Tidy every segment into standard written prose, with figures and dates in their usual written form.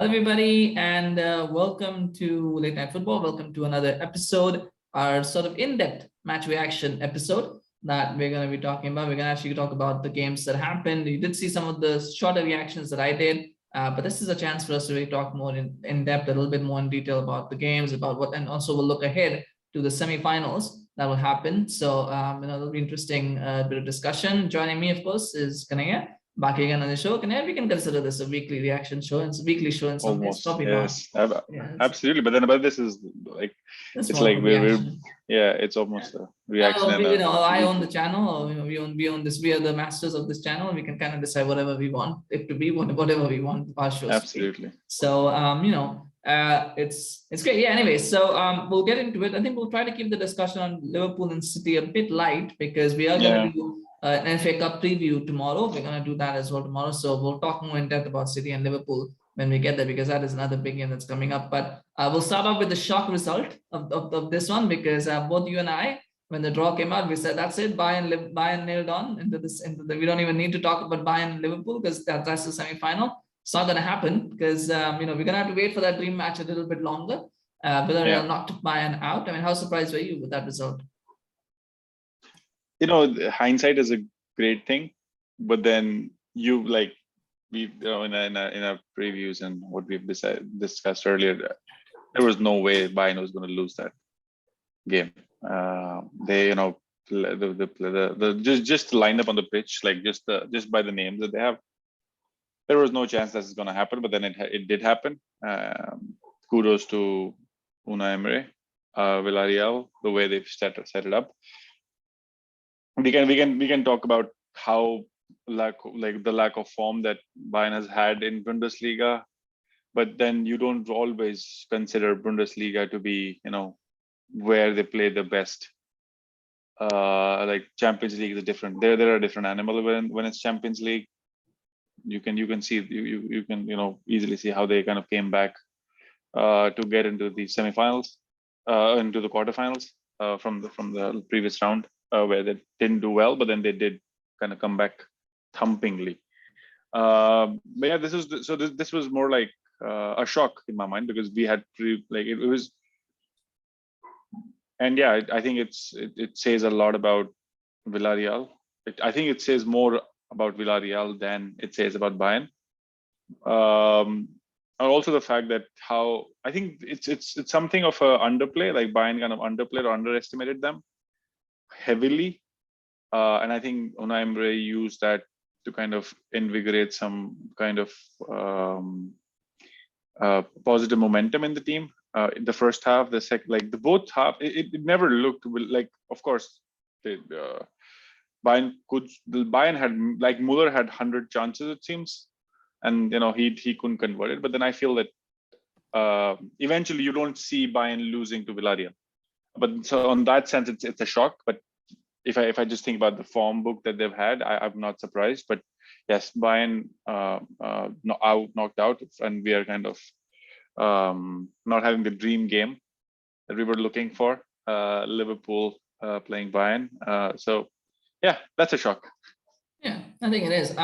Everybody, and welcome to Late Night Football. Welcome to another episode, our sort of in-depth match reaction episode that we're going to be talking about. We're going to actually talk about the games that happened. You did see some of the shorter reactions that I did, but this is a chance for us to really talk more in depth, a little bit more in detail about the games, about what, and also we'll look ahead to the semi-finals that will happen. So, it'll be interesting bit of discussion. Joining me, of course, is Knayha. Back again on the show. We can consider this a weekly reaction show. It's a weekly show in some ways. Almost, Probably yes. not. Yeah, Absolutely. But this is like it's it's more of like a we're reaction. it's almost a reaction and I own the weekly. channel, or we own this. We are the masters of this channel. We can kind of decide whatever we want it to be, whatever we want our shows to be. Absolutely. So it's great. Yeah. Anyway, so we'll get into it. I think we'll try to keep the discussion on Liverpool and City a bit light because we are going to do an FA Cup preview tomorrow. We're going to do that as well tomorrow. So we'll talk more in depth about City and Liverpool when we get there, because that is another big game that's coming up. But we'll start off with the shock result of this one, because both you and I, when the draw came out, we said, that's it. Bayern nailed on we don't even need to talk about Bayern and Liverpool because that's the semi-final. It's not going to happen because, we're going to have to wait for that dream match a little bit longer. Villarreal knocked Bayern out. I mean, how surprised were you with that result? Hindsight is a great thing, but then you we in our previews and what we've discussed earlier, there was no way Bayern was going to lose that game. They just the lineup on the pitch, like just by the names that they have, there was no chance this is going to happen. But then it did happen. Kudos to Emery, Villarreal, the way they've set it up. We can talk about how the lack of form that Bayern has had in Bundesliga, but then you don't always consider Bundesliga to be where they play the best. Like Champions League is different. There are different animal when it's Champions League. You can see you can easily see how they kind of came back to get into the semifinals, into the quarterfinals from the previous round. Where they didn't do well, but then they did kind of come back thumpingly. But yeah, this was more like a shock in my mind, because we had it was, and yeah, I think it says a lot about Villarreal. I think it says more about Villarreal than it says about Bayern. And also the fact that how I think it's something of a underplay, like Bayern kind of underplayed or underestimated them heavily, and I think Emery used that to kind of invigorate some kind of positive momentum in the team. In the first half, the both half, it never looked like. Of course, Bayern had, like, Muller had 100 chances, it seems, and he couldn't convert it. But then I feel that eventually you don't see Bayern losing to Villarreal. But so on that sense, it's a shock. But if I just think about the form book that they've had, I'm not surprised. But yes, Bayern knocked out, and we are kind of not having the dream game that we were looking for. Liverpool playing Bayern. So yeah, that's a shock. Yeah, I think it is.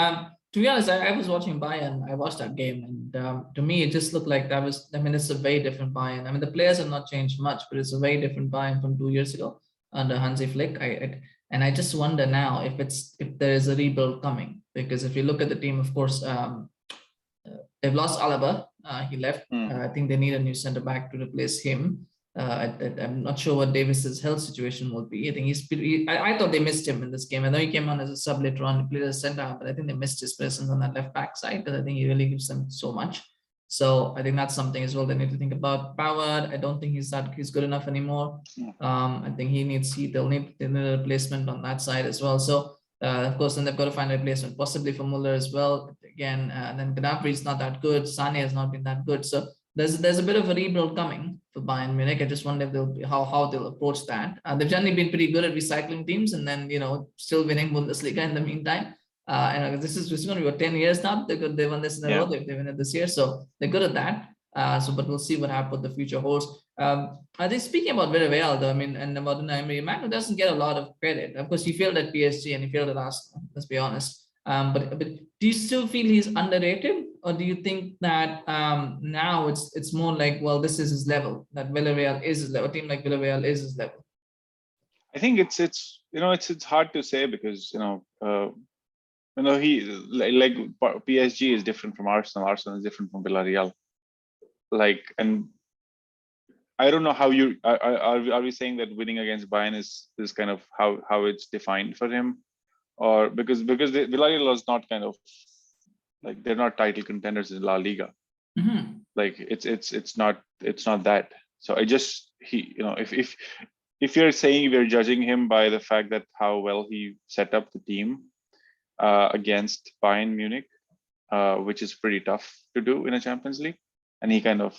To be honest, I was watching Bayern. I watched that game, and to me, it just looked like that was. I mean, it's a very different Bayern. I mean, the players have not changed much, but it's a very different Bayern from 2 years ago under Hansi Flick. I just wonder now if there is a rebuild coming, because if you look at the team, of course, they've lost Alaba. He left. I think they need a new centre back to replace him. I'm not sure what Davis's health situation will be. I think I thought they missed him in this game. I know he came on as a sub later on, he played as centre, but I think they missed his presence on that left back side, because I think he really gives them so much. So I think that's something as well they need to think about. Power, I don't think he's good enough anymore. I think they'll need a replacement on that side as well. So of course, then they've got to find a replacement, possibly for Muller as well. Again, and then Gnabry is not that good. Sane has not been that good. So there's a bit of a rebuild coming for Bayern Munich. I just wonder if how they'll approach that. They've generally been pretty good at recycling teams, and then still winning Bundesliga in the meantime. And this is going to be 10 years now. They won this in a row. They win it this year, so they're good at that. But we'll see what the future holds. I think speaking about Villarreal, though, I mean, and about Emery, man doesn't get a lot of credit. Of course, he failed at PSG and he failed at Arsenal. Let's be honest. But do you still feel he's underrated? or do you think that now it's more like, well, this is his level, that Villarreal is his level, a team like Villarreal is his level? I think it's hard to say because he like PSG is different from Arsenal. Arsenal is different from Villarreal. And I don't know how are we saying that winning against Bayern is kind of how it's defined for him, or because Villarreal is not kind of like, they're not title contenders in La Liga. Mm-hmm. Like it's not that. So if you're saying we're judging him by the fact that how well he set up the team against Bayern Munich, which is pretty tough to do in a Champions League, and he kind of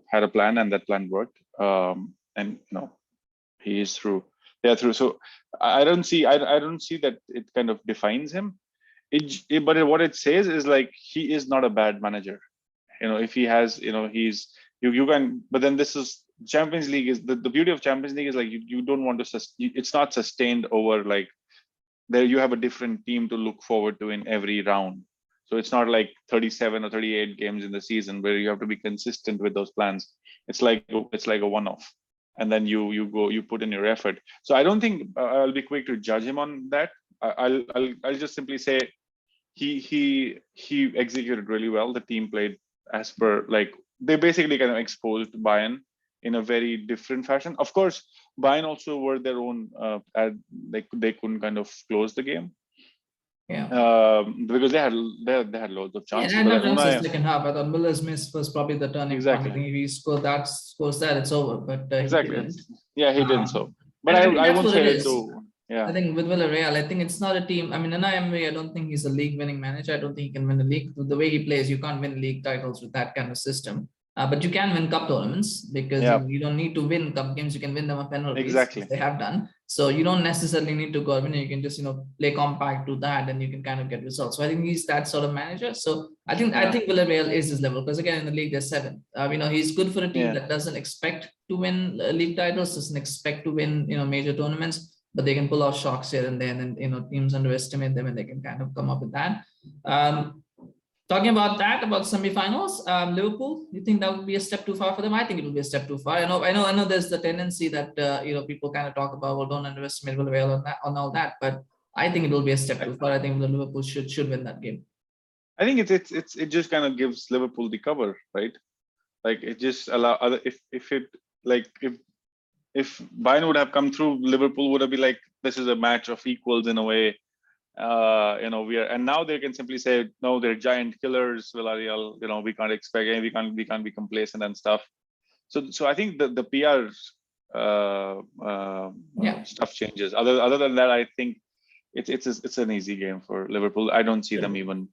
had a plan and that plan worked, and he is through. They're through. So I don't see that it kind of defines him. But what it says is like, he is not a bad manager. If he has, you can. But then this is Champions League. Is the beauty of Champions League is like, you don't want to it's not sustained over, like, there you have a different team to look forward to in every round. So it's not like 37 or 38 games in the season where you have to be consistent with those plans. It's like a one-off, and then you put in your effort. So I don't think I'll be quick to judge him on that. I'll just simply say he executed really well. The team played as per, like, they basically kind of exposed Bayern in a very different fashion. Of course, Bayern also were their own, they couldn't kind of close the game. Yeah. Because they had loads of chances. Yeah, not just the second half. I thought Muller's miss was probably the turning point. I think if he scores that, it's over. But exactly. He didn't. Yeah, he didn't. So, but I won't say it to. Yeah. I think with Villarreal, I think it's not a team. I mean, Emery, I don't think he's a league-winning manager. I don't think he can win a league. The way he plays, you can't win league titles with that kind of system. But you can win cup tournaments because you don't need to win cup games. You can win them on penalties. Exactly. They have done. So you don't necessarily need to go win. You can just play compact to that, and you can kind of get results. So I think he's that sort of manager. So I think Villarreal is his level, because again in the league there's 7. He's good for a team that doesn't expect to win league titles, doesn't expect to win major tournaments, but they can pull off shocks here and there, and then teams underestimate them and they can kind of come up with that. Talking about semifinals, Liverpool, you think that would be a step too far for them? I think it will be a step too far. I know there's the tendency that people kind of talk about, well, don't underestimate Villarreal on all that, but I think it will be a step too far. I think Liverpool should win that game. I think it just kind of gives Liverpool the cover, right? Like, it just allow other, if Bayern would have come through, Liverpool would have been like, this is a match of equals in a way. And now they can simply say, no, they're giant killers, Villarreal. We can't expect, we can't be complacent and stuff. So I think the PR stuff changes. Other than that, I think it's an easy game for Liverpool. I don't see them even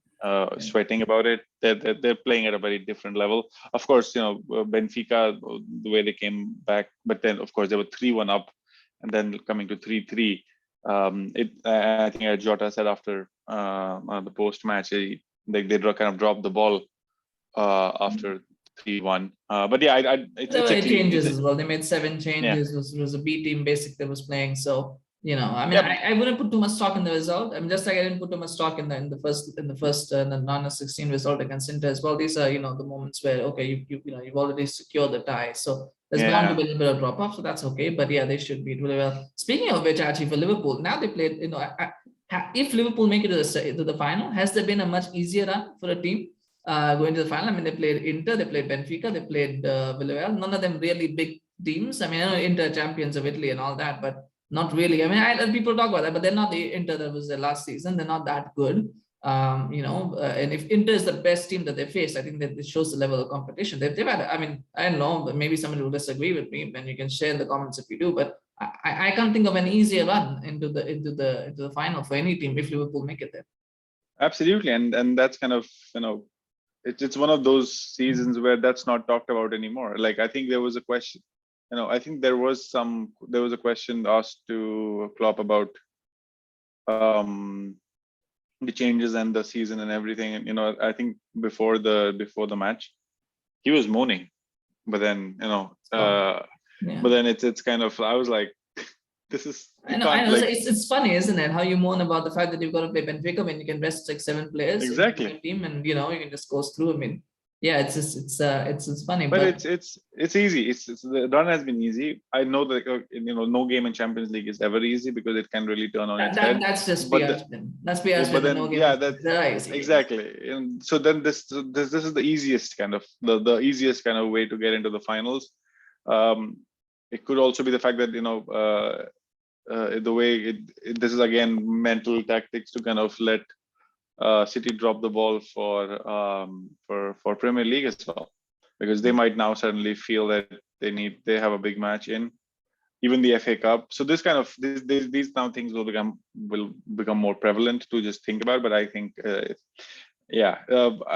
sweating about it. They're playing at a very different level. Of course, Benfica, the way they came back, but then of course they were 3-1 up, and then coming to 3-3. I think Jota said after the post match, they kind of dropped the ball after 3-1. But yeah, it changes as well. They made 7 changes. It was a B team basic that was playing. So I wouldn't put too much stock in the result. I mean, just like I didn't put too much stock in the first the 16 result against Inter as well. These are the moments where you've already secured the tie. So there's bound to be a little bit of drop off, so that's okay. But yeah, they should beat really well. Speaking of which, actually, for Liverpool, now they played. If Liverpool make it to the final, has there been a much easier run for a team going to the final? I mean, they played Inter, they played Benfica, they played Villarreal. None of them really big teams. I mean, I know Inter champions of Italy and all that, but not really. I mean, people talk about that, but they're not the Inter that was their last season. They're not that good. And if Inter is the best team that they faced, I think that it shows the level of competition they've had. I mean, I don't know, but maybe somebody will disagree with me, and you can share in the comments if you do. But I can't think of an easier run into the final for any team if Liverpool make it there. Absolutely, and that's kind of it's one of those seasons where that's not talked about anymore. Like, I think there was a question. I think there was a question asked to Klopp about the changes and the season and everything. And I think before the match, he was moaning, but then but then it's kind of, I was like, This is, I you know, I can't know. like, It's funny, isn't it? How you moan about the fact that you've got to play Benfica when you can rest like 7 players in exactly. your team, and you know you can just go through. I mean, yeah, it's just it's funny, But but it's easy. It's the run has been easy. I know that no game in Champions League is ever easy because it can really turn on its head. that's just But PR the, spin. That's PR but spin. The no then game yeah, is that very easy games. exactly. And so then this is the easiest kind of the easiest kind of way to get into the finals. It could also be the fact that the way this is again mental tactics to kind of let City drop the ball for Premier League as well, because they might now suddenly feel that they have a big match in even the FA Cup. So this kind of these now things will become more prevalent to just think about. But I think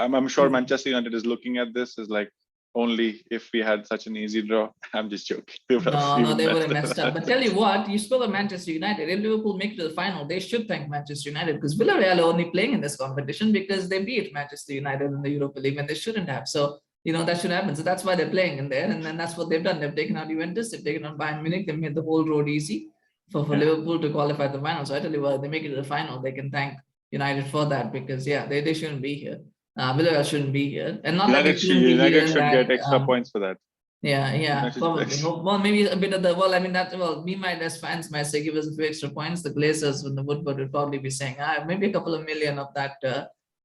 I'm sure Manchester United is looking at this as like, only if we had such an easy draw. I'm just joking. No, they would have messed up. But tell you what, you spoke of Manchester United. If Liverpool make it to the final, they should thank Manchester United, because Villarreal are only playing in this competition because they beat Manchester United in the Europa League when they shouldn't have. So, you know, that should happen. So that's why they're playing in there. And then that's what they've done. They've taken out Juventus, they've taken out Bayern Munich, they've made the whole road easy for Liverpool to qualify the final. So I tell you what, they make it to the final, they can thank United for that, because they shouldn't be here. Villarreal shouldn't be here. And not that they shouldn't be here United in should that, get extra points for that. yeah, probably. Well, maybe a bit of the, well, I mean, that, well, we might as fans might say give us a few extra points. The Glazers with the Woodward would probably be saying, maybe a couple of million of that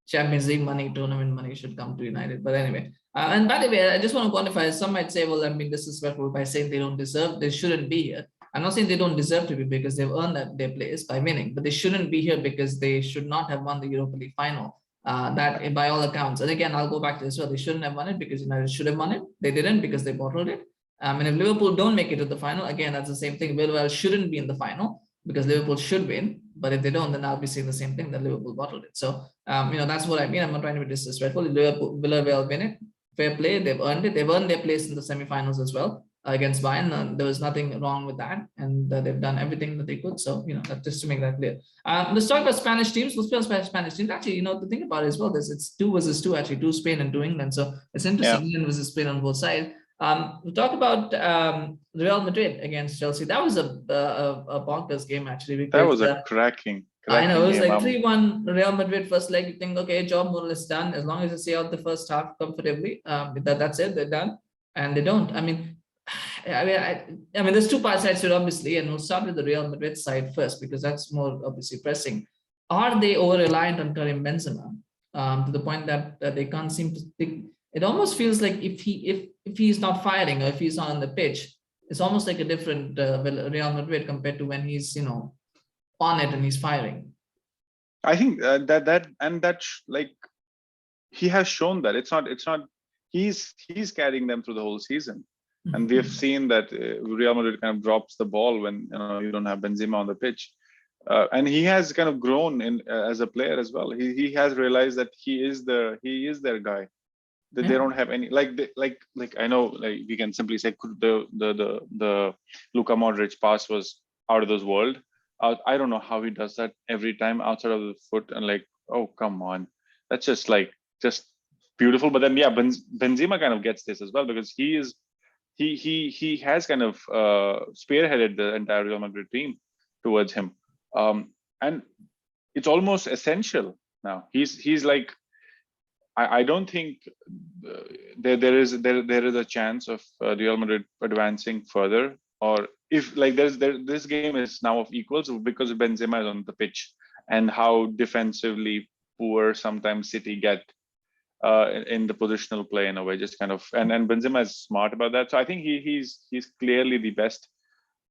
Champions League money, tournament money should come to United. But anyway, and by the way, I just want to quantify. Some might say, well, I'm being disrespectful by saying they shouldn't be here. I'm not saying they don't deserve to be, because they've earned their place by winning, but they shouldn't be here because they should not have won the Europa League final. That by all accounts, and again, I'll go back to this. Well, they shouldn't have won it because United should have won it. They didn't, because they bottled it. And if Liverpool don't make it to the final, again, that's the same thing. Villarreal shouldn't be in the final because Liverpool should win. But if they don't, then I'll be saying the same thing, that Liverpool bottled it. So, that's what I mean. I'm not trying to be disrespectful. Villarreal win it. Fair play. They've earned it. They've earned their place in the semifinals as well against Bayern. There was nothing wrong with that. And they've done everything that they could. So, just to make that clear. Let's talk about Spanish teams. Let's play on Spanish teams. Actually, the thing about it as well, it's 2 versus 2, actually, 2 Spain and 2 England. So it's interesting, England versus Spain on both sides. We talk about Real Madrid against Chelsea. That was a bonkers game, actually. Because, that was a cracking I know, it was game. like 3-1 Real Madrid first leg. You think, okay, job more or less done. As long as you see out the first half comfortably, that's it, they're done. And they don't. I mean, there's 2 parts sides to it, obviously, and we'll start with the Real Madrid side first, because that's more obviously pressing. Are they over-reliant on Karim Benzema to the point that they can't seem to think? It almost feels like if he's not firing, or if he's not on the pitch, it's almost like a different Real Madrid compared to when he's on it and he's firing. I think that like he has shown that it's not he's carrying them through the whole season. And we have seen that Real Madrid kind of drops the ball when you don't have Benzema on the pitch, and he has kind of grown as a player as well. He has realized that he is their guy. That they don't have any like I know, like we can simply say the Luka Modric pass was out of this world. I don't know how he does that every time outside of the foot, and like, oh come on, that's just beautiful. But then Benzema kind of gets this as well, because he has kind of spearheaded the entire Real Madrid team towards him, and it's almost essential now. He's like, I don't think there is a chance of Real Madrid advancing further, or if like this game is now of equals because Benzema is on the pitch, and how defensively poor sometimes City get in the positional play in a way, just kind of, and Benzema is smart about that. So I think he's clearly the best.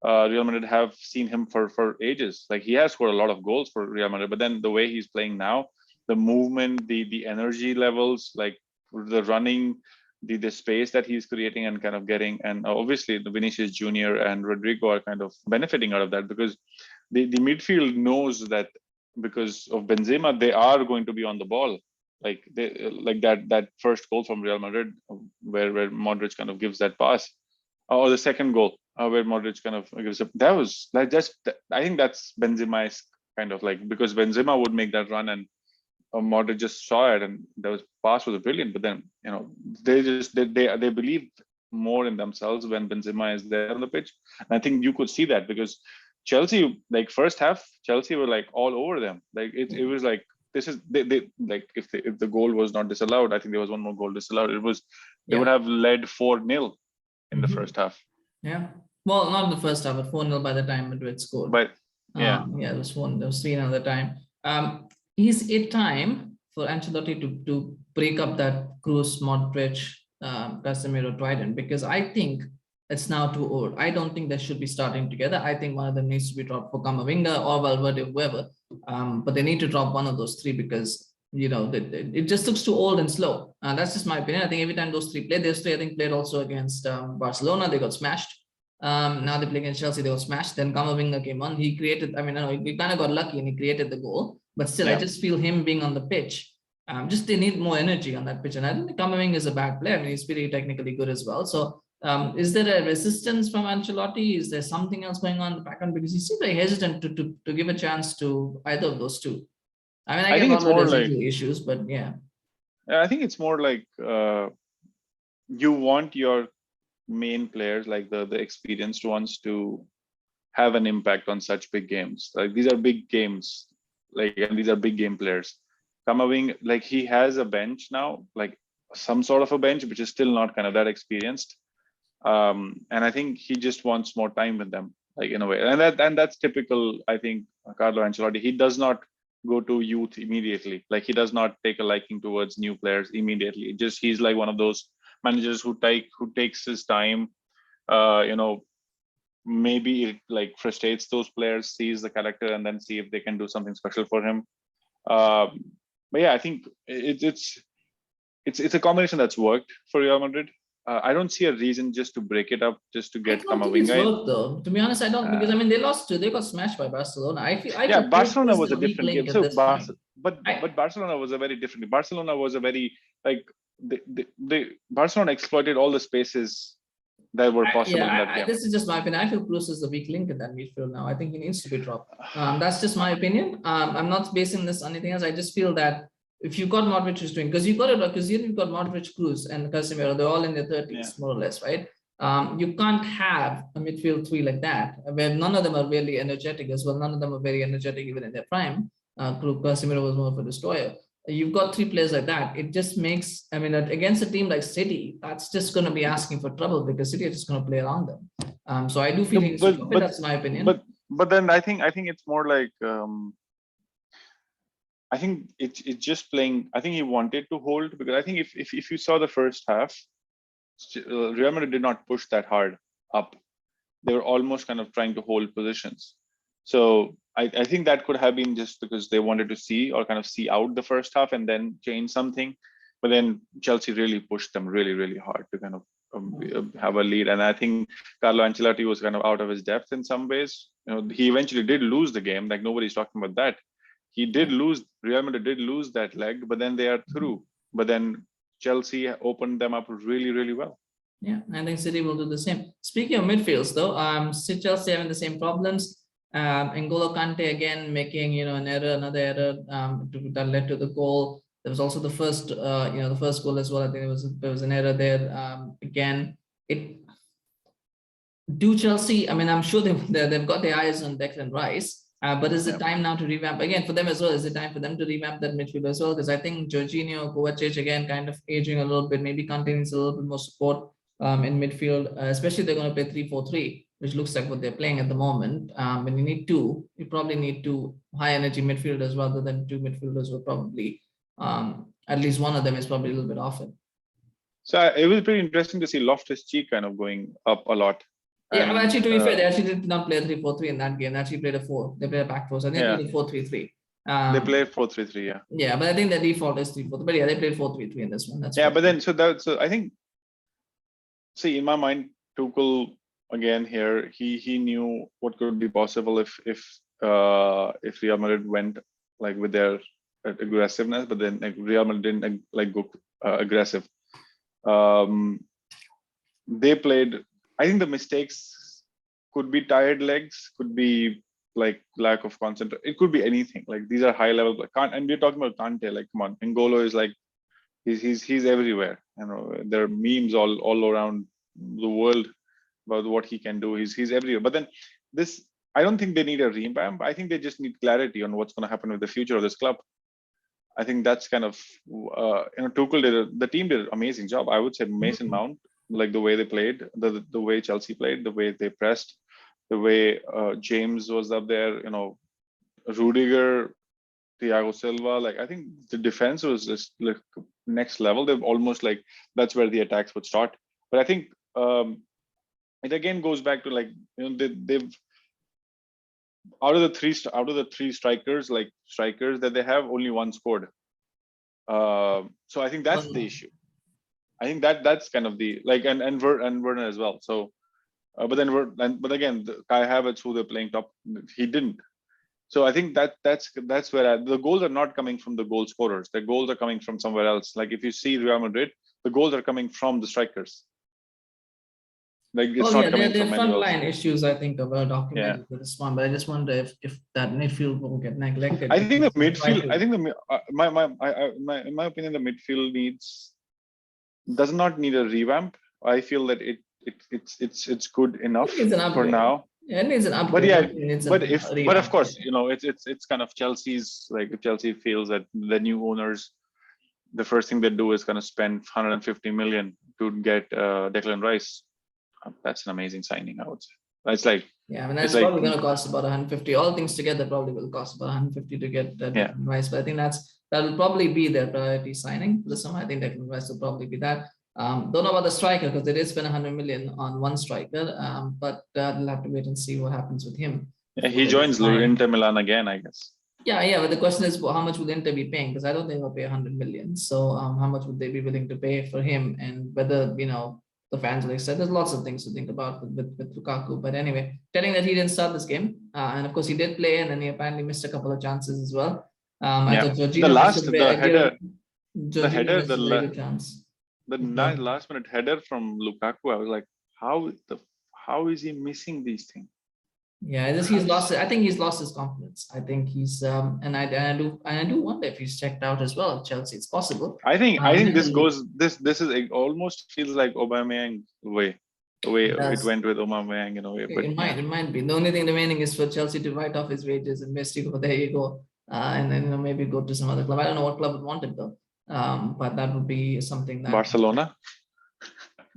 Real Madrid have seen him for ages. Like, he has scored a lot of goals for Real Madrid, but then the way he's playing now, the movement, the energy levels, like the running, the space that he's creating and kind of getting, and obviously the Vinicius Junior and Rodrigo are kind of benefiting out of that, because the midfield knows that because of Benzema, they are going to be on the ball. Like that first goal from Real Madrid, where Modric kind of gives that pass, or the second goal where Modric kind of gives up. That was like I think that's Benzema's kind of like, because Benzema would make that run, and Modric just saw it, and that pass was brilliant. But then they believe more in themselves when Benzema is there on the pitch. And I think you could see that, because Chelsea, like first half, Chelsea were like all over them. Like it was like this is they like if the goal was not disallowed, I think there was one more goal disallowed. It was they would have led 4-0 in the first half. Yeah. Well, not the first half, but 4-0 by the time Madrid scored. But yeah, yeah, it was 4, there was 3 at the time. Is it time for Ancelotti to break up that Kroos, Modric, Casemiro trident? Because I think it's now too old. I don't think they should be starting together. I think one of them needs to be dropped for Camavinga or Valverde, whoever. But they need to drop one of those three because it just looks too old and slow. That's just my opinion. I think every time those three played, those three I think played also against Barcelona. They got smashed. Now they play against Chelsea, they got smashed. Then Camavinga came on. He created, I mean, he kind of got lucky and he created the goal. But still, I just feel him being on the pitch. Just they need more energy on that pitch. And I don't think Camavinga is a bad player. I mean, he's pretty technically good as well. So is there a resistance from Ancelotti? Is there something else going on in the background? Because he seems very hesitant to give a chance to either of those two. I mean, I think it's more like issues, but yeah. I think it's more like you want your main players, like the experienced ones, to have an impact on such big games. Like these are big games, and these are big game players. Camavinga, like he has a bench now, like some sort of a bench, which is still not kind of that experienced. And I think he just wants more time with them, like in a way. And that's typical, I think, Carlo Ancelotti. He does not go to youth immediately. Like he does not take a liking towards new players immediately. Just he's like one of those managers who takes his time. Maybe it like frustrates those players, sees the character, and then see if they can do something special for him. But yeah, I think it's a combination that's worked for Real Madrid. I don't see a reason just to break it up, just to get Camavinga in. Though, to be honest, I don't, because I mean they got smashed by Barcelona. I feel Barcelona was a different game. So but but Barcelona was a very different. Barcelona was a very like Barcelona exploited all the spaces that were possible in that game. This is just my opinion. I feel Kroos is the weak link in that midfield now. I think he needs to be dropped. That's just my opinion. I'm not basing this on anything else. I just feel that if you've got Modric is doing, because you've got Modric, Kroos, and Casemiro, they're all in their 30s, more or less, right? You can't have a midfield three like that, where none of them are really energetic as well. None of them are very energetic even in their prime. Casemiro was more of a destroyer. You've got three players like that. It just makes, I mean, against a team like City, that's just going to be asking for trouble because City are just going to play around them. So I do feel that's my opinion. But then I think it's more like I think it's just playing. I think he wanted to hold, because I think if you saw the first half, Real Madrid did not push that hard up. They were almost kind of trying to hold positions. So I think that could have been just because they wanted to see out the first half and then change something. But then Chelsea really pushed them really, really hard to kind of have a lead. And I think Carlo Ancelotti was kind of out of his depth in some ways. He eventually did lose the game. Like nobody's talking about that. He did lose. Real Madrid did lose that leg, but then they are through. But then Chelsea opened them up really, really well. Yeah, I think City will do the same. Speaking of midfields, though, Chelsea having the same problems. N'Golo Kante again making another error that led to the goal. There was also the first goal as well. I think there was an error there. Again, Chelsea. I mean, I'm sure they've got their eyes on Declan Rice. But is it time now to revamp again for them as well? Is it time for them to revamp that midfield as well? Because I think Jorginho, Kovacic again kind of aging a little bit. Maybe Kante needs a little bit more support in midfield, especially if they're going to play 3-4-3. Which looks like what they're playing at the moment. When you probably need two high energy midfielders rather than two midfielders who are probably, at least one of them is probably a little bit off it. So it was pretty interesting to see Loftus-Cheek kind of going up a lot. Yeah, but actually, to be fair, they actually did not play a 3-4-3 in that game. They actually played a 4. They played a back 4. So they played a 4-3-3. They played 4-3-3, yeah. Yeah, but I think the default is 3-4. But yeah, they played 4-3-3 in this one. That's but then so I think, see, in my mind, Tuchel again here, he knew what could be possible if Real Madrid went like with their aggressiveness, but then Real Madrid didn't like go aggressive. They played. I think the mistakes could be tired legs, could be like lack of concentration. It could be anything. Like these are high level. And we're talking about Kante. Like come on, N'Golo is like he's everywhere. There are memes all around the world about what he can do. He's everywhere. But then I don't think they need a revamp. I think they just need clarity on what's going to happen with the future of this club. I think that's kind of, Tuchel the team did an amazing job. I would say Mason Mount, like the way they played, the way Chelsea played, the way they pressed, the way James was up there, Rudiger, Thiago Silva. Like, I think the defense was just like next level. They've almost like, that's where the attacks would start. But I think it again goes back to like, they've, out of the three strikers that they have, only one scored. So I think that's the issue. I think that's kind of the like, and Werner as well. So, but again, Kai Havertz, who they're playing top, he didn't. So I think that's where the goals are not coming from the goal scorers. The goals are coming from somewhere else. Like if you see Real Madrid, the goals are coming from the strikers. Like it's not coming from anyone else. Frontline issues, I think, are well documented with this one. But I just wonder if that midfield will get neglected. I think the midfield. I think in my opinion, the midfield does not need a revamp. I feel that it's good enough for now. Yeah, it needs an upgrade. But of course, it's kind of Chelsea's, like, if Chelsea feels that the new owners, the first thing they do is kind of spend 150 million to get Declan Rice. That's an amazing signing, I would say. It's like, yeah, I mean, that's probably going to cost about 150. All things together probably will cost about 150 to get Declan Rice. But I think that will probably be their priority signing for the summer. I think Declan Rice will probably be that. Don't know about the striker, because they did spend 100 million on one striker, but we'll have to wait and see what happens with him. Yeah, he joins Inter Milan again, I guess. Yeah, but the question is, how much will Inter be paying? Because I don't think they'll pay 100 million. So how much would they be willing to pay for him? And whether, the fans will accept. There's lots of things to think about with Lukaku. But anyway, telling that he didn't start this game. And of course, he did play, and then he apparently missed a couple of chances as well. I thought Jorginho missed a very good chance. The last minute header from Lukaku, I was like, how is he missing these things? Yeah, he's lost. I think he's lost his confidence. I think he's and I do wonder if he's checked out as well. Chelsea, it's possible. I think this is, it almost feels like Aubameyang way. The way it went with Aubameyang, It might be. The only thing remaining is for Chelsea to write off his wages and Messi, there you go, and then maybe go to some other club. I don't know what club would want it though. But that would be something that Barcelona.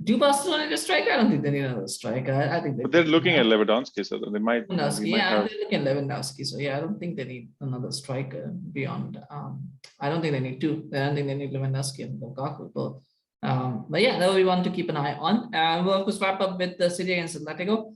Do Barcelona need a striker? I don't think they need another striker. I think they're looking at Lewandowski, so they might. They're looking at Lewandowski. So I don't think they need another striker beyond. I don't think they need two. I don't think they need Lewandowski and Lukaku. But yeah, that we want to keep an eye on. We'll of course wrap up with the City against Atletico.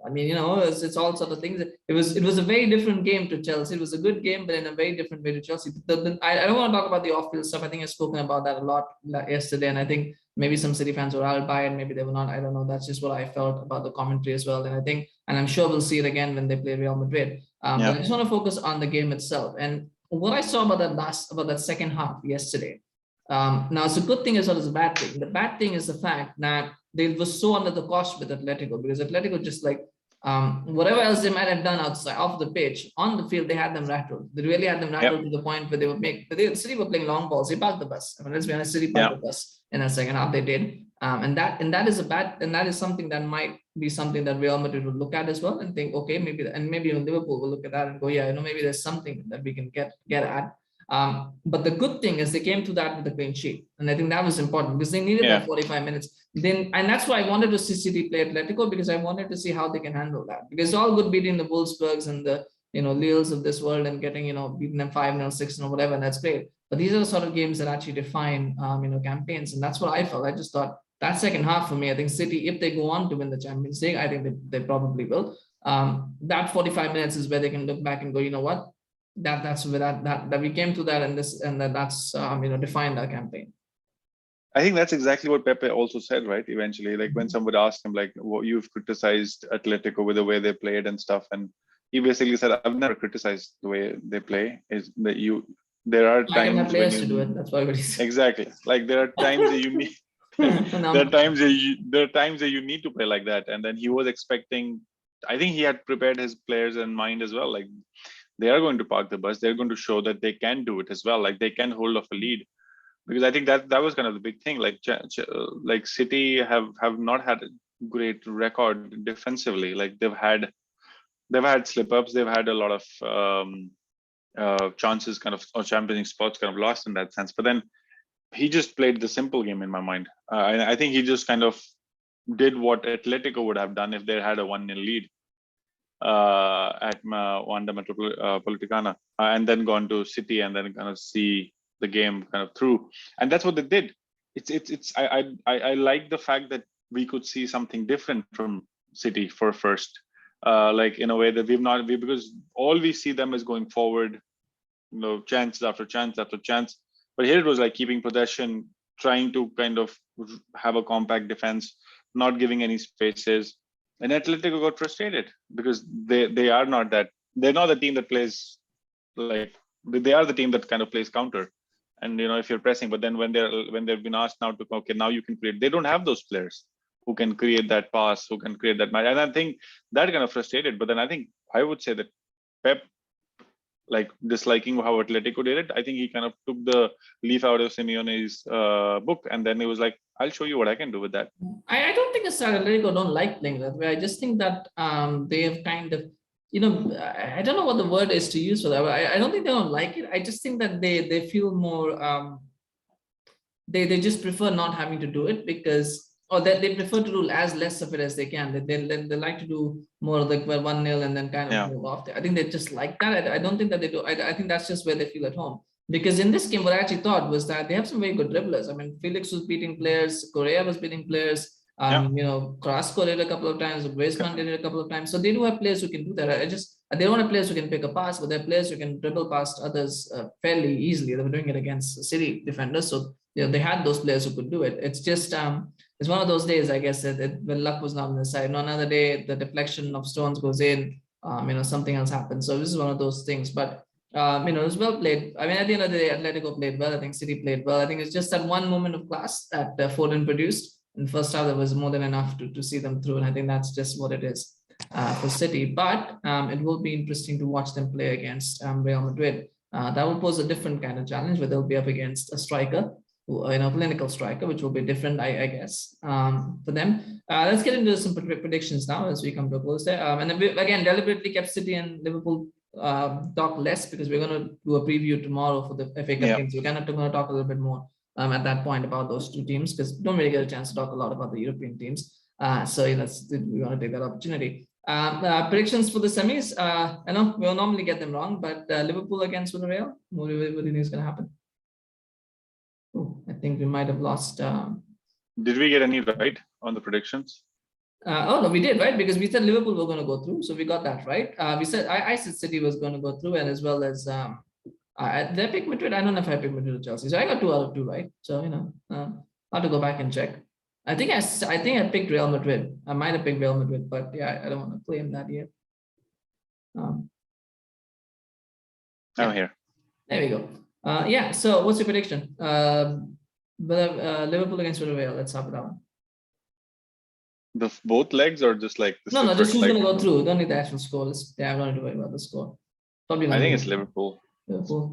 I mean, it's all sort of things. It was a very different game to Chelsea. It was a good game, but in a very different way to Chelsea. I don't want to talk about the off-field stuff. I think I've spoken about that a lot yesterday, and I think maybe some City fans were out by it, maybe they were not. I don't know. That's just what I felt about the commentary as well. And I'm sure we'll see it again when they play Real Madrid. But I just want to focus on the game itself. And what I saw about that second half yesterday. Now it's a good thing as well as a bad thing. The bad thing is the fact that they were so under the cosh with Atletico, because Atletico just like whatever else they might have done outside off the pitch, on the field they had them rattled. They really had them rattled to the point where they would make. City were playing long balls. They parked the bus. I mean, let's be honest, City parked the bus in the second half. They did, and that is something that might be something that Real Madrid would look at as well and think, okay, maybe even Liverpool will look at that and go, yeah, maybe there's something that we can get at. But the good thing is they came to that with a clean sheet, and I think that was important because they needed that 45 minutes. And that's why I wanted to see City play Atletico, because I wanted to see how they can handle that. Because it's all good beating the Wolfsburgs and the Lille's of this world and getting beating them 5-0, 6-0, whatever, and that's great. But these are the sort of games that actually define campaigns, and that's what I felt. I just thought that second half for me, I think City, if they go on to win the Champions League, I think they probably will. That 45 minutes is where they can look back and go, you know what? That's where that we came to that, and that's defined our campaign. I think that's exactly what Pepe also said, right? Eventually, like when somebody asked him, like, well, you've criticized Atletico with the way they played and stuff, and he basically said, I've never criticized the way they play. Is that there are times when you do it. That's why he said. Exactly. Like there are times that you need. There are times that you need to play like that, and then he was expecting. I think he had prepared his players in mind as well, like. They are going to park the bus. They're going to show that they can do it as well. Like they can hold off a lead, because I think that was kind of the big thing. Like City have not had great record defensively. Like they've had slip ups. They've had a lot of chances, kind of, or championing spots kind of lost in that sense. But then he just played the simple game in my mind. I think he just kind of did what Atletico would have done if they had a 1-0 lead at Wanda Metropolitana, and then gone to City and then kind of see the game kind of through. And that's what they did. I like the fact that we could see something different from City for first, like in a way that because all we see them is going forward, chance after chance after chance. But here it was like keeping possession, trying to kind of have a compact defense, not giving any spaces. And Atletico got frustrated because they are not that. They're not the team that plays like, they are the team that kind of plays counter. And if you're pressing, but then when they've been asked now to, okay, now you can create, they don't have those players who can create that pass, who can create that match. And I think that kind of frustrated. But then I would say that Pep, like disliking how Atletico did it, I think he kind of took the leaf out of Simeone's book, and then he was like, I'll show you what I can do with that. I don't think it's that Atletico don't like playing that way. I just think that they have kind of, I don't know what the word is to use for that. I don't think they don't like it. I just think that they feel more, they just prefer not having to do it because, or that they prefer to do as less of it as they can. They like to do more like 1-0 and then kind of move off. I think they just like that. I don't think that they do. I think that's just where they feel at home. Because in this game, what I actually thought was that they have some very good dribblers. I mean, Felix was beating players, Correa was beating players. Carrasco did a couple of times, Griezmann did it a couple of times. So they do have players who can do that. They don't have players who can pick a pass, but they're players who can dribble past others fairly easily. They were doing it against City defenders, so they had those players who could do it. It's just it's one of those days, I guess, when luck was not on their side. No, another day, the deflection of stones goes in. Something else happens. So this is one of those things, but. It was well played. I mean, at the end of the day, Atletico played well. I think City played well. I think it's just that one moment of class that Foden produced in the first half that was more than enough to see them through. And I think that's just what it is for City. But it will be interesting to watch them play against Real Madrid. That will pose a different kind of challenge where they'll be up against a striker, clinical striker, which will be different, I guess, for them. Let's get into some predictions now as we come to a close there. And then we, again, deliberately kept City and Liverpool talk less because we're going to do a preview tomorrow for the FA Cup games. We're going to talk a little bit more at that point about those two teams because we don't really get a chance to talk a lot about the European teams. So we want to take that opportunity. Predictions for the semis. I know we'll normally get them wrong, but Liverpool against Villarreal, what do you think is going to happen? Oh, I think we might have lost. Did we get any right on the predictions? Oh no, we did, right? Because we said Liverpool were going to go through, so we got that right. We said I said City was going to go through, and as well as did I pick Madrid? I don't know if I picked Madrid or Chelsea, so I got 2 out of 2 right. So I'll have to go back and check. I think I picked Real Madrid. I might have picked Real Madrid, but yeah, I don't want to claim that yet. I'm here. There we go. Yeah. So what's your prediction? Liverpool against Villarreal. Let's start with that one. Both legs or just like this? No, just who's going to go through. Don't need the actual score. I don't need to worry about the score. Probably I think it's Liverpool.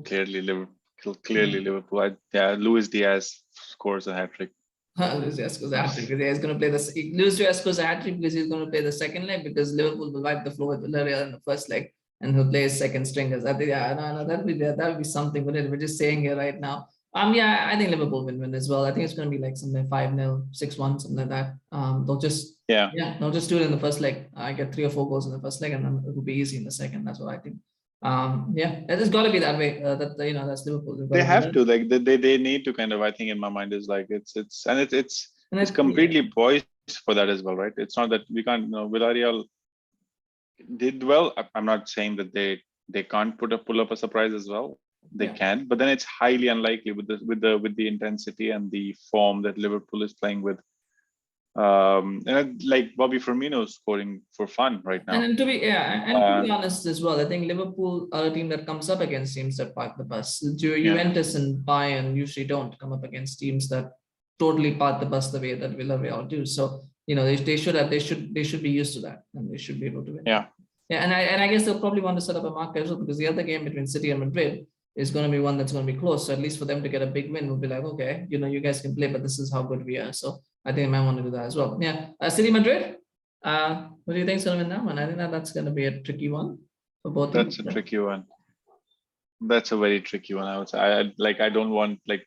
Clearly Liverpool. Luis Diaz scores a hat-trick. Luis Diaz scores a hat-trick because he's going to play Luis Diaz scores a hat-trick because he's going to play the second leg because Liverpool will wipe the floor with Villarreal in the first leg and he'll play his second stringers. I think that would be something. But we're just saying here right now. I think Liverpool will win as well. I think it's going to be like something 5-0, 6-1, something like that. They'll just they'll just do it in the first leg. I get 3 or 4 goals in the first leg, and then it will be easy in the second. That's what I think. It's got to be that way. That's Liverpool. They have to they need to kind of. I think in my mind is like it's completely poised for that as well, right? It's not that we can't. Villarreal did well. I'm not saying that they can't pull up a surprise as well. They can, but then it's highly unlikely with the intensity and the form that Liverpool is playing with. And like Bobby Firmino scoring for fun right now. And to be honest as well, I think Liverpool are a team that comes up against teams that park the bus. Juventus and Bayern usually don't come up against teams that totally park the bus the way that Villarreal do. So they should be used to that, and they should be able to win. Yeah, and I guess they'll probably want to set up a mark as well because the other game between City and Madrid is going to be one that's going to be close. So at least for them to get a big win, we'll be like, okay, you guys can play, but this is how good we are. So I think I might want to do that as well. Yeah, City Madrid. What do you think is going to win that one? I think that's going to be a tricky one for both That's teams. a tricky one. That's a very tricky one. I would say. I don't want like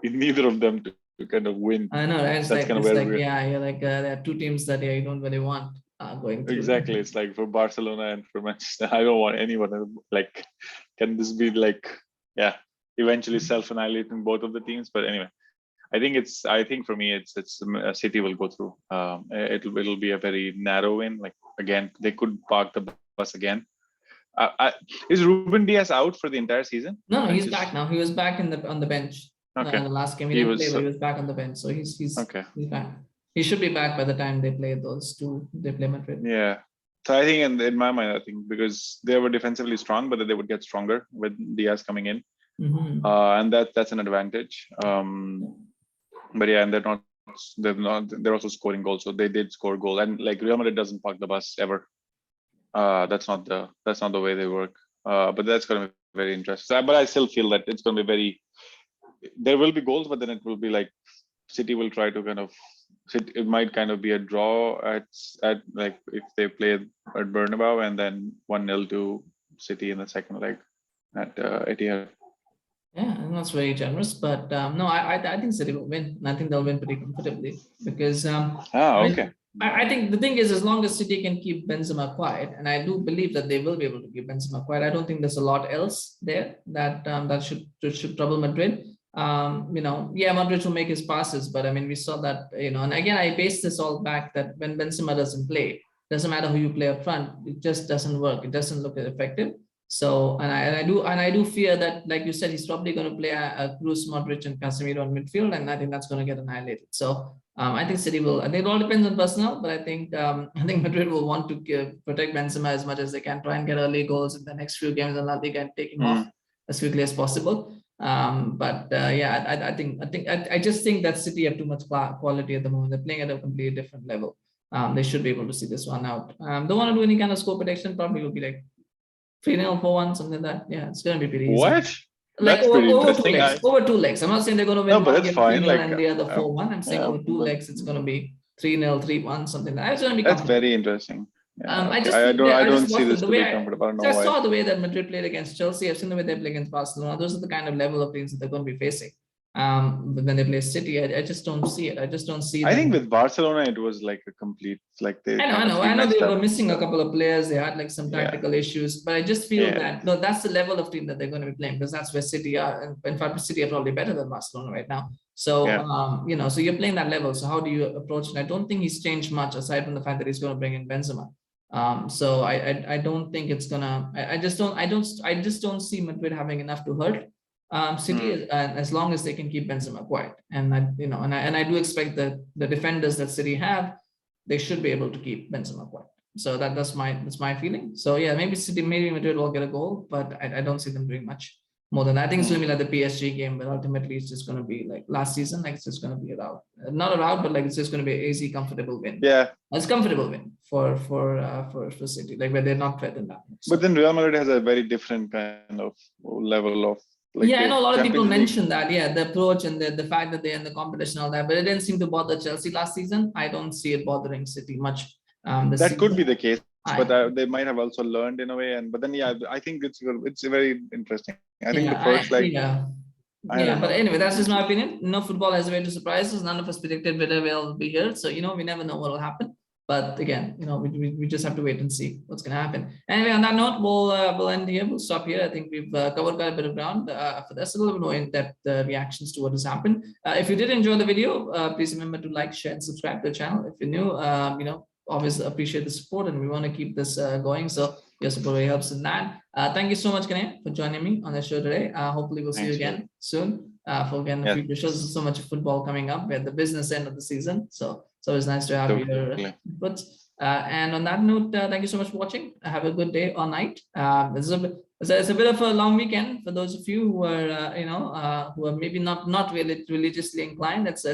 neither of them to kind of win. I know, right? That's kind of where we're. Yeah, you're like there are two teams that you don't really want going through. Exactly. It's like for Barcelona and for Manchester, I don't want anyone. Like, can this be like, yeah, eventually self-annihilating both of the teams? But anyway, I think for me, it's City will go through. It'll be a very narrow win. Like again, they could park the bus again. Is Ruben Diaz out for the entire season? No, he's back now. He was back on the bench. Okay. In the last game he didn't play, but he was back on the bench. So he's okay. He's back. He should be back by the time they play those two. They play Madrid. Yeah. So I think in my mind, I think because they were defensively strong, but they would get stronger with Diaz coming in, and that's an advantage. But yeah, and they're also scoring goals. So they did score goal, and like Real Madrid doesn't park the bus ever. That's not the way they work. But that's going to be very interesting. But I still feel that it's going to be there will be goals, but then it will be like City will try to kind of. It might kind of be a draw at like if they play at Bernabeu, and then 1-0 to City in the second leg at Etihad. Yeah, and that's very generous. But no, I think City will win. And I think they'll win pretty comfortably because okay. I think the thing is, as long as City can keep Benzema quiet, and I do believe that they will be able to keep Benzema quiet. I don't think there's a lot else there that should trouble Madrid. Madrid will make his passes, but I mean, we saw that, and again, I base this all back that when Benzema doesn't play, doesn't matter who you play up front, it just doesn't work. It doesn't look effective. So, and I do fear that, like you said, he's probably going to play a Kroos, Modric, and Casemiro in midfield, and I think that's going to get annihilated. So, I think City will. I think it all depends on personnel, but I think Madrid will want to protect Benzema as much as they can, try and get early goals in the next few games, and La Liga and take him off as quickly as possible. I just think that City have too much quality at the moment. They're playing at a completely different level. They should be able to see this one out. Don't want to do any kind of score prediction. Probably will be like 3-0, 4-1, something like that. Yeah, it's going to be pretty easy. What? Like over two legs. I'm not saying they're going to win one game 3-0 and the other 4-1. I'm saying over two legs, it's going to be 3-0, 3-1, something like that. It's going to be that's very interesting. Yeah, I don't see this to be comfortable. I saw the way that Madrid played against Chelsea. I've seen the way they play against Barcelona. Those are the kind of level of teams that they're going to be facing. But when they play City, I just don't see it. I just don't see. I think with Barcelona, it was like a complete they. I know they were missing a couple of players. They had like some tactical issues, but I just feel that that's the level of team that they're going to be playing, because that's where City are. And in fact, City are probably better than Barcelona right now. So so you're playing that level. So how do you approach it? I don't think he's changed much aside from the fact that he's going to bring in Benzema. So I don't think it's gonna. I just don't see Madrid having enough to hurt City as long as they can keep Benzema quiet. And I do expect that the defenders that City have, they should be able to keep Benzema quiet. So that's my feeling. So yeah, maybe Madrid will get a goal, but I don't see them doing much more than that. I think it's going to be like the PSG game, but ultimately it's just going to be like last season. Like it's just going to be a rout, not a rout, but like it's just going to be an easy, comfortable win. Yeah, it's comfortable win for City, like where they're not threatened that much. But then Real Madrid has a very different kind of level of. Like I know a lot of people mention that. Yeah, the approach and the fact that they're in the competition and all that, but it didn't seem to bother Chelsea last season. I don't see it bothering City much. That could be the case. But they might have also learned in a way, but then I think it's very interesting. I think the first but anyway, that's just my opinion. No football has a way to surprise us. None of us predicted Villarreal will be here, so we never know what will happen. But again, we just have to wait and see what's going to happen. Anyway, on that note, we'll end here. We'll stop here. I think we've covered quite a bit of ground. For this, a little bit more in-depth reactions to what has happened. If you did enjoy the video, please remember to like, share, and subscribe to the channel. If you're new, always appreciate the support, and we want to keep this going. So your support really helps in that. Thank you so much, Knayha, for joining me on the show today. Hopefully we'll see you again soon. For future shows. There's so much football coming up. We're at the business end of the season, so it's always nice to have your input. And on that note, thank you so much for watching. Have a good day or night. It's a bit of a long weekend for those of you who are who are maybe not really religiously inclined. It's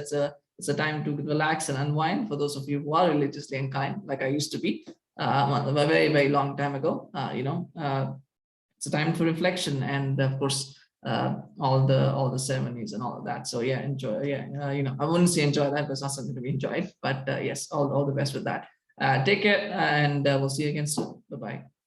a time to relax and unwind for those of you who are religiously inclined, like I used to be a very, very long time ago. It's a time for reflection and, of course, all the ceremonies and all of that. So yeah, enjoy. Yeah, I wouldn't say enjoy that because it's not something to be enjoyed. But yes, all the best with that. Take care, and we'll see you again soon. Bye bye.